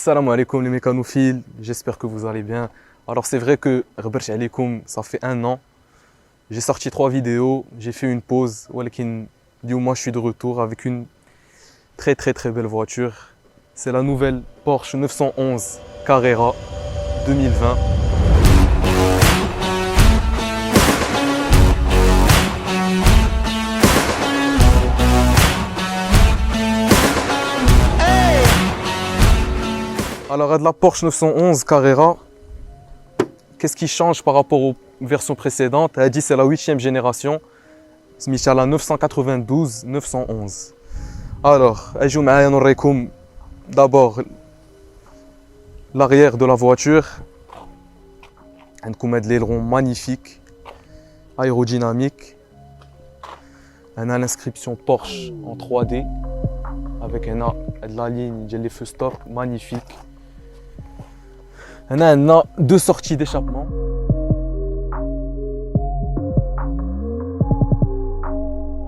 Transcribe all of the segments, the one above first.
Salam alaikum les mécanophiles, j'espère que vous allez bien. Alors c'est vrai que Reberch alaikum, ça fait 1 an. J'ai sorti 3 vidéos, j'ai fait une pause. Walakin, moi je suis de retour avec une très belle voiture. C'est la nouvelle Porsche 911 Carrera 2020. Alors, de la Porsche 911 Carrera, qu'est-ce qui change par rapport aux versions précédentes? Elle dit c'est la 8e génération, c'est la 992-911. Alors, d'abord l'arrière de la voiture. On a l'aileron magnifique, aérodynamique. On a l'inscription Porsche en 3D avec la ligne des feux stop magnifique. On a 2 sorties d'échappement.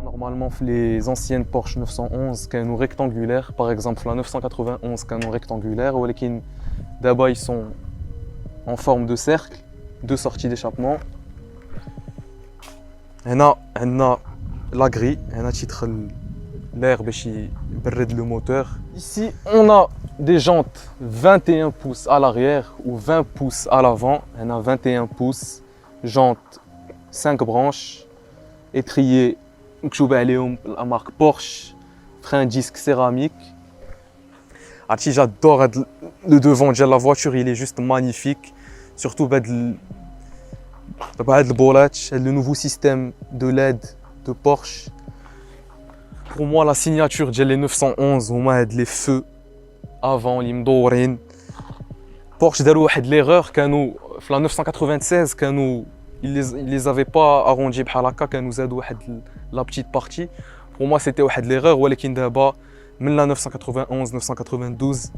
Normalement, les anciennes Porsche 911 qui sont rectangulaires, par exemple la 991 qui sont rectangulaires, ou d'abord ils sont en forme de cercle, 2 sorties d'échappement. On a la grille, on a titre l'air qui bride le moteur. Ici, on a des jantes 21 pouces à l'arrière ou 20 pouces à l'avant. On a 21 pouces, jantes 5 branches, étrier, la marque Porsche, frein disque céramique. J'adore le devant de la voiture, il est juste magnifique. Surtout le nouveau système de LED de Porsche. Pour moi, la signature de les 911, on a les feux avant, les mdourin. Porsche a fait l'erreur quand nous, en 996, quand nous, ils les avaient pas arrondis par la quand nous aident la petite partie. Pour moi, c'était l'erreur. Mais d'abord, en 991, 992,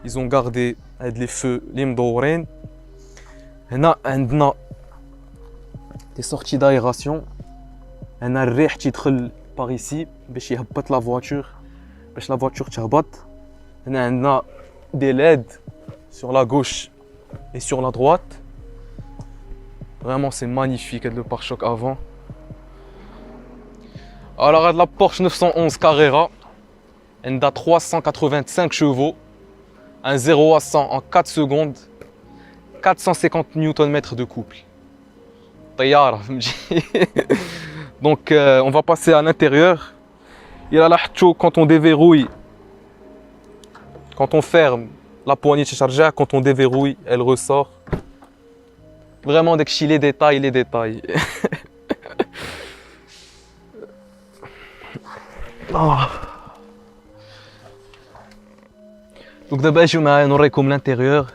ils ont gardé les feux, les mdourin. On a des sorties d'aération. On a le titre par ici, باش يهبط la voiture, باش la voiture تهبط. On a des LED sur la gauche et sur la droite. Vraiment, c'est magnifique le pare-choc avant. Alors, la Porsche 911 Carrera, elle a 385 chevaux, un 0 à 100 en 4 secondes, 450 Nm de couple. طيارة. Donc on va passer à l'intérieur. Il y a la quand on déverrouille, quand on ferme la poignée de chargeur, quand on déverrouille, elle ressort. Vraiment, dès que les détails. Oh. Donc d'abord, on aurait comme l'intérieur.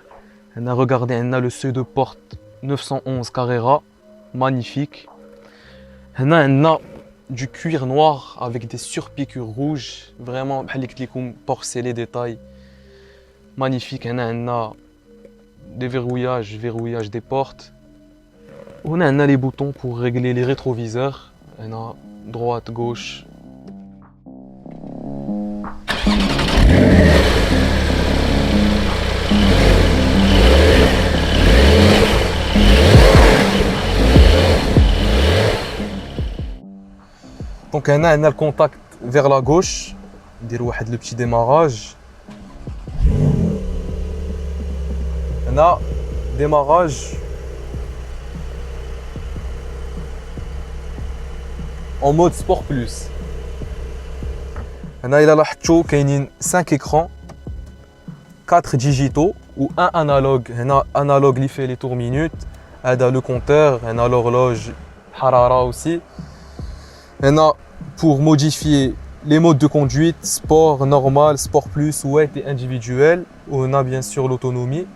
On a regardé, on a le seuil de porte 911 Carrera, magnifique. On a du cuir noir avec des surpiqûres rouges, vraiment Porsche, les détails magnifiques. On a des verrouillages des portes. On a les boutons pour régler les rétroviseurs. On a droite, gauche. Donc on a le contact vers la gauche, le petit démarrage. On a démarrage en mode Sport Plus. On a 5 écrans, 4 digitaux ou 1 analogue. On a analogue qui fait les tours minutes, on a le compteur, on a l'horloge Harara aussi. On a pour modifier les modes de conduite, sport, normal, sport plus, wet et individuel. On a bien sûr l'autonomie.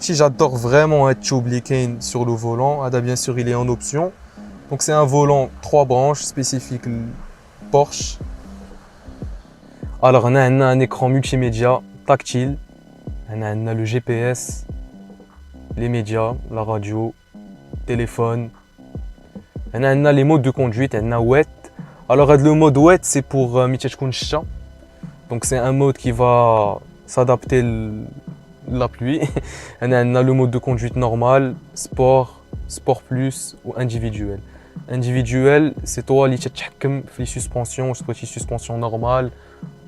J'adore vraiment être Choublicain sur le volant. Bien sûr, il est en option. Donc c'est un volant 3 branches spécifique Porsche. Alors on a un écran multimédia tactile. On a le GPS, les médias, la radio, téléphone. On a les modes de conduite, on a wet. Alors le mode wet, c'est pour donc c'est un mode qui va s'adapter la pluie. On a le mode de conduite normal, sport, sport plus ou individuel. Individuel, c'est toi qui تتحكم في les suspensions, soit les suspensions normales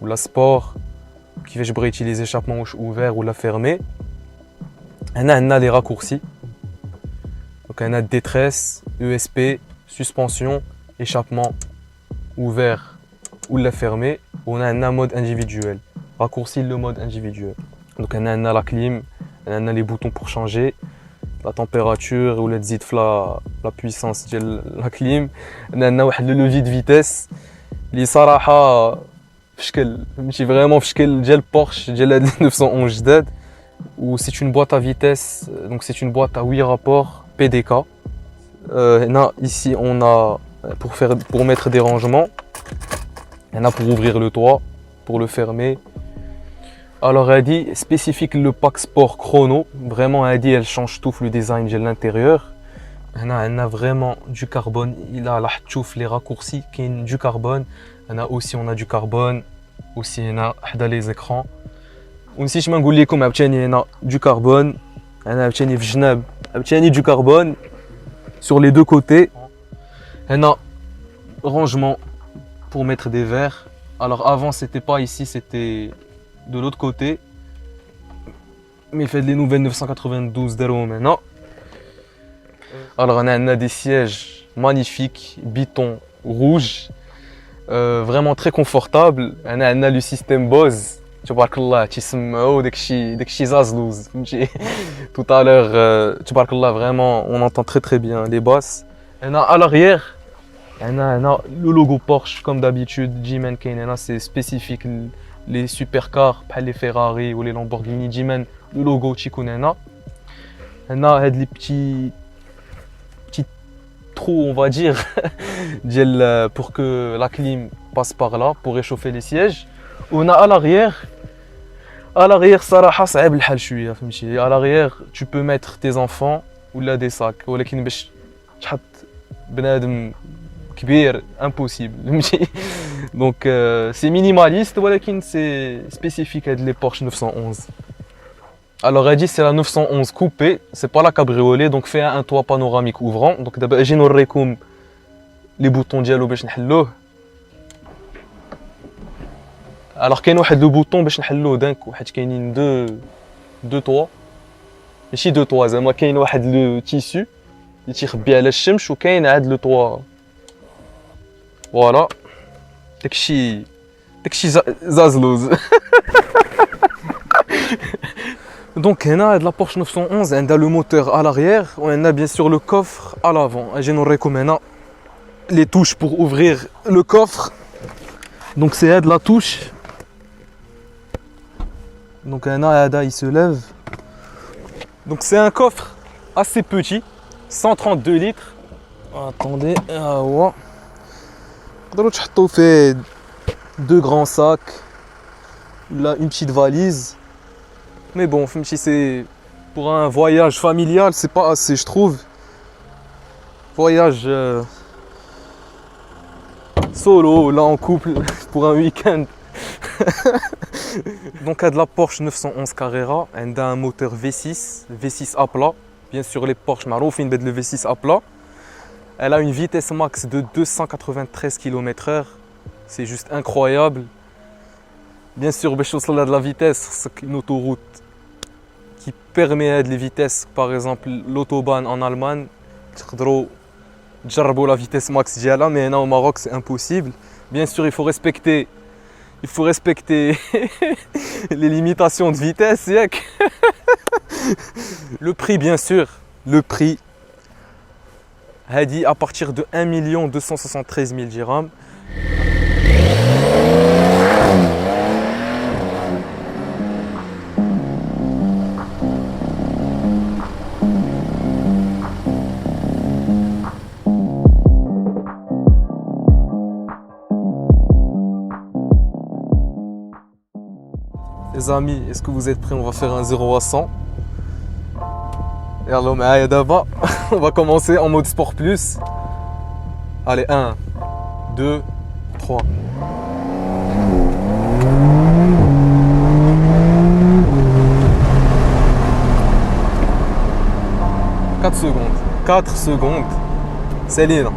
ou la sport, qui fait que les échappements ouverts ou la fermée. On a les raccourcis. Donc on a détresse, ESP, suspension, échappement ouvert ou la fermée. On a un mode individuel. Raccourci le mode individuel. Donc on a la clim, on a les boutons pour changer la température ou la puissance de la clim. On a le levier de vitesse. اللي صراحة ماشي vraiment في شكل ديال Porsche ديال 911 جداد. Ou c'est une boîte à vitesse, donc c'est une boîte à 8 rapports PDK. Ici on a pour mettre des rangements. Il y en a pour ouvrir le toit, pour le fermer. Alors elle dit spécifique le pack sport chrono. Vraiment elle dit elle change tout le design de l'intérieur. Elle a vraiment du carbone. Il a les raccourcis qui ont du carbone. On a du carbone. Aussi on a les écrans. ونسيت ما نقول لكم عاوتاني هنا du carbone. انا عاوتاني في الجناب عاوتاني du carbone sur les deux côtés. هنا rangement pour mettre des verres. Alors avant c'était pas ici, c'était de l'autre côté. Mais fait les nouvelles 992 داروهم هنا. Alors on a des sièges magnifiques, biton rouge, vraiment très confortable. On a le système Bose. تبارك الله تيسمعوا داكشي زازلوز فهمتي. Tout à l'heure تبارك الله vraiment on entend très bien les basses. هنا à l'arrière هنا le logo Porsche comme d'habitude. G-Man كاين هنا c'est spécifique les supercars بحال les Ferrari ou les Lamborghini. G-Man le logo تيكون هنا. هنا هاد les petits trous on va dire ديال pour que la clim passe par là pour réchauffer les sièges. On a à l'arrière صراحة صعب الحال شوية فهمتي. À l'arrière tu peux mettre tes enfants ولا des sacs ولكن باش تحط بنادم كبير impossible فهمتي. Donc c'est minimaliste ولكن c'est spécifique à les Porsche 911. Alors elle dit c'est la 911 coupée, c'est pas la cabriolet, donc fait un toit panoramique ouvrant. Donc d'abord اجي نوريكم les boutons ديالو باش نحلوه. Alors كاين واحد لو بوطون باش نحلوه دانك وحيت كاينين دو طوا ماشي دو طوا زعما كاين واحد لو تيسو اللي تيخبي على الشمس وكاين عاد لو طوا فوالا داكشي زازلوز. Donc هنا هاد لا Porsche 911 عندها le moteur à l'arrière et on a bien sûr le coffre à l'avant. اجي نوريكم هنا les touches pour ouvrir le coffre. Donc c'est de la touche. Donc un Ada il se lève. Donc c'est un coffre assez petit, 132 litres. Attendez, ouais. On fait deux grands sacs, là une petite valise. Mais bon, c'est pour un voyage familial, c'est pas assez je trouve. Voyage solo, là en couple, pour un week-end. Donc elle a de la Porsche 911 Carrera, elle a un moteur V6 à plat. Bien sûr les Porsche معروفين بهاد le V6 à plat. Elle a une vitesse max de 293 km/h. C'est juste incroyable. Bien sûr باش توصل لهاد la vitesse, c'est une autoroute qui permet les vitesses, par exemple l'autobahn en Allemagne. تقدروا تجربوا la vitesse max ديالها, mais là au Maroc c'est impossible. Bien sûr il faut respecter les limitations de vitesse. Le prix bien sûr, le prix a dit à partir de 1 273 000 dirhams. Les amis, est-ce que vous êtes prêts? On va faire un 0 à 100. Et alors, d'abord, on va commencer en mode sport plus. Allez, 1, 2, 3. 4 secondes. 4 secondes. C'est libre.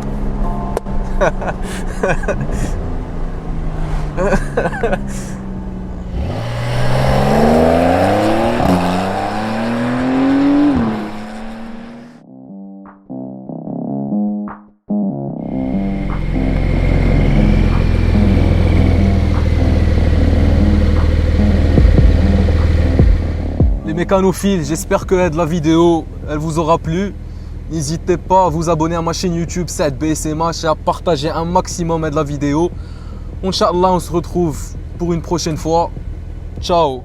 Les mécanophiles, j'espère que la vidéo elle vous aura plu. N'hésitez pas à vous abonner à ma chaîne YouTube 7BSMH et à partager un maximum de la vidéo. Inch'Allah, on se retrouve pour une prochaine fois. Ciao.